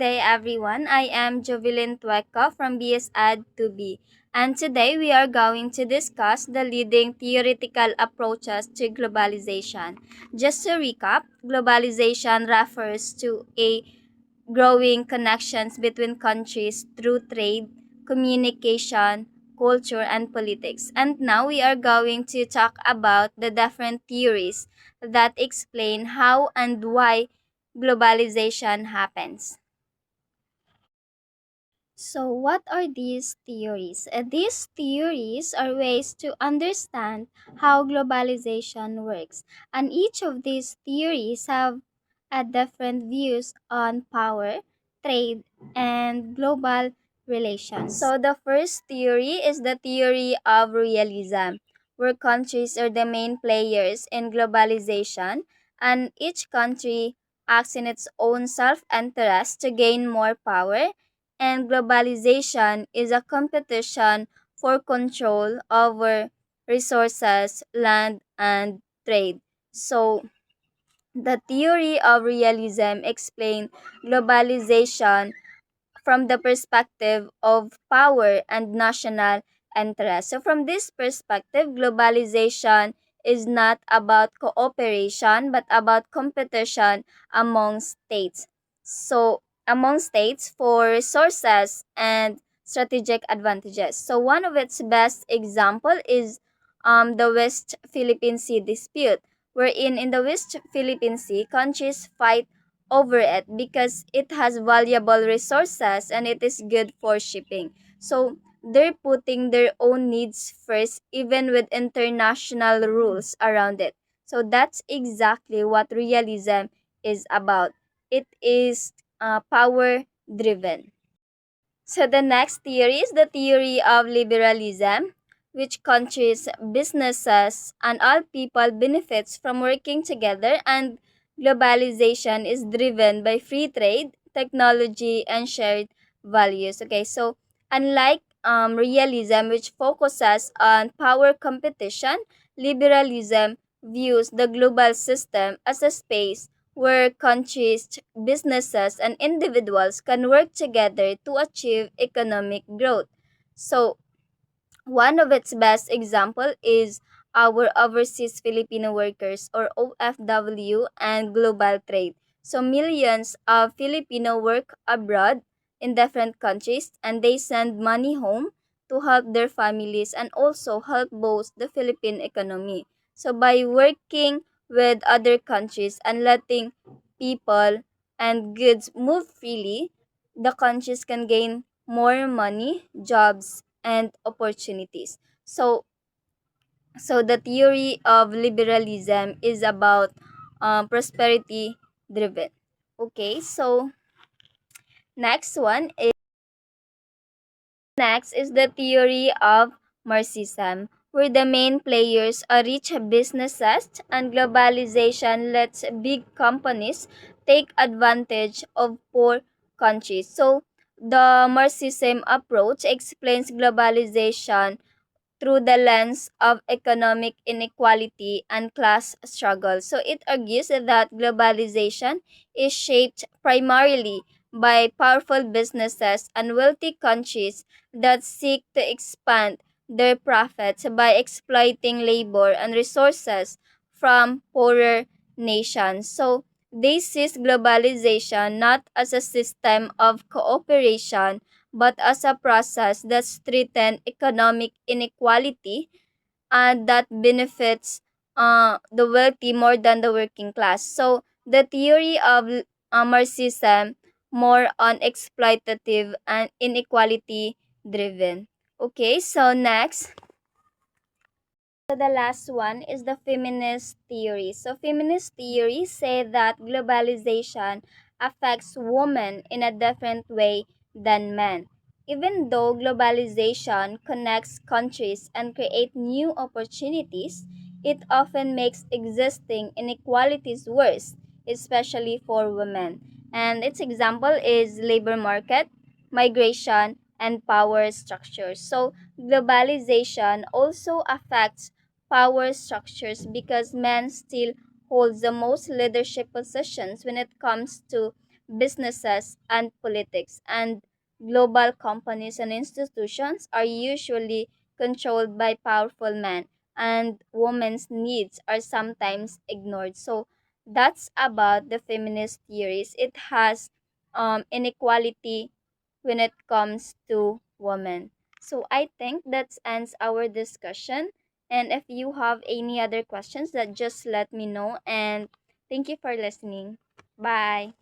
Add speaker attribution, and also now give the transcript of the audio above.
Speaker 1: Day everyone. I am Jovelyn Tueca from BS Ad 2B, and today we are going to discuss the leading theoretical approaches to globalization. Just to recap, globalization refers to a growing connections between countries through trade, communication, culture, and politics. And now we are going to talk about the different theories that explain how and why globalization happens. So, what are these theories? These theories are ways to understand how globalization works, and each of these theories have a different views on power, trade, and global relations. So, the first theory is the theory of realism, where countries are the main players in globalization, and each country acts in its own self-interest to gain more power, and globalization is a competition for control over resources, land, and trade. So, the theory of realism explains globalization from the perspective of power and national interest. So, from this perspective, globalization is not about cooperation but about competition among states. So, among states for resources and strategic advantages. So, one of its best example is the West Philippine Sea dispute, wherein in the West Philippine Sea, countries fight over it because it has valuable resources and it is good for shipping. So they're putting their own needs first, even with international rules around it. So that's exactly what realism is about. It is power driven. So the next theory is the theory of liberalism, which countries, businesses, and all people benefits from working together, and globalization is driven by free trade, technology, and shared values. Okay, so unlike realism, which focuses on power competition, liberalism views the global system as a space where countries, businesses, and individuals can work together to achieve economic growth. So, one of its best example is our overseas Filipino workers or OFW and global trade. So millions of Filipino work abroad in different countries and they send money home to help their families and also help boost the Philippine economy. So by working with other countries and letting people and goods move freely, the countries can gain more money, jobs, and opportunities. So the theory of liberalism is about prosperity driven. Okay, so next one is the theory of Marxism, where the main players are rich businesses and globalization lets big companies take advantage of poor countries. So the Marxism approach explains globalization through the lens of economic inequality and class struggle. So it argues that globalization is shaped primarily by powerful businesses and wealthy countries that seek to expand their profits by exploiting labor and resources from poorer nations. So they sees globalization not as a system of cooperation but as a process that strengthens economic inequality and that benefits the wealthy more than the working class. So the theory of Marxism more on exploitative and inequality driven. Okay, so next. So the last one is the feminist theory. So feminist theory say that globalization affects women in a different way than men. Even though globalization connects countries and create new opportunities, it often makes existing inequalities worse, especially for women. And its example is labor market, migration, and power structures. So globalization also affects power structures because men still hold the most leadership positions when it comes to businesses, and politics. And global companies and institutions are usually controlled by powerful men, and women's needs are sometimes ignored. So that's about the feminist theories. It has inequality when it comes to women. So I think that ends our discussion. And if you have any other questions, that just let me know. And thank you for listening. Bye.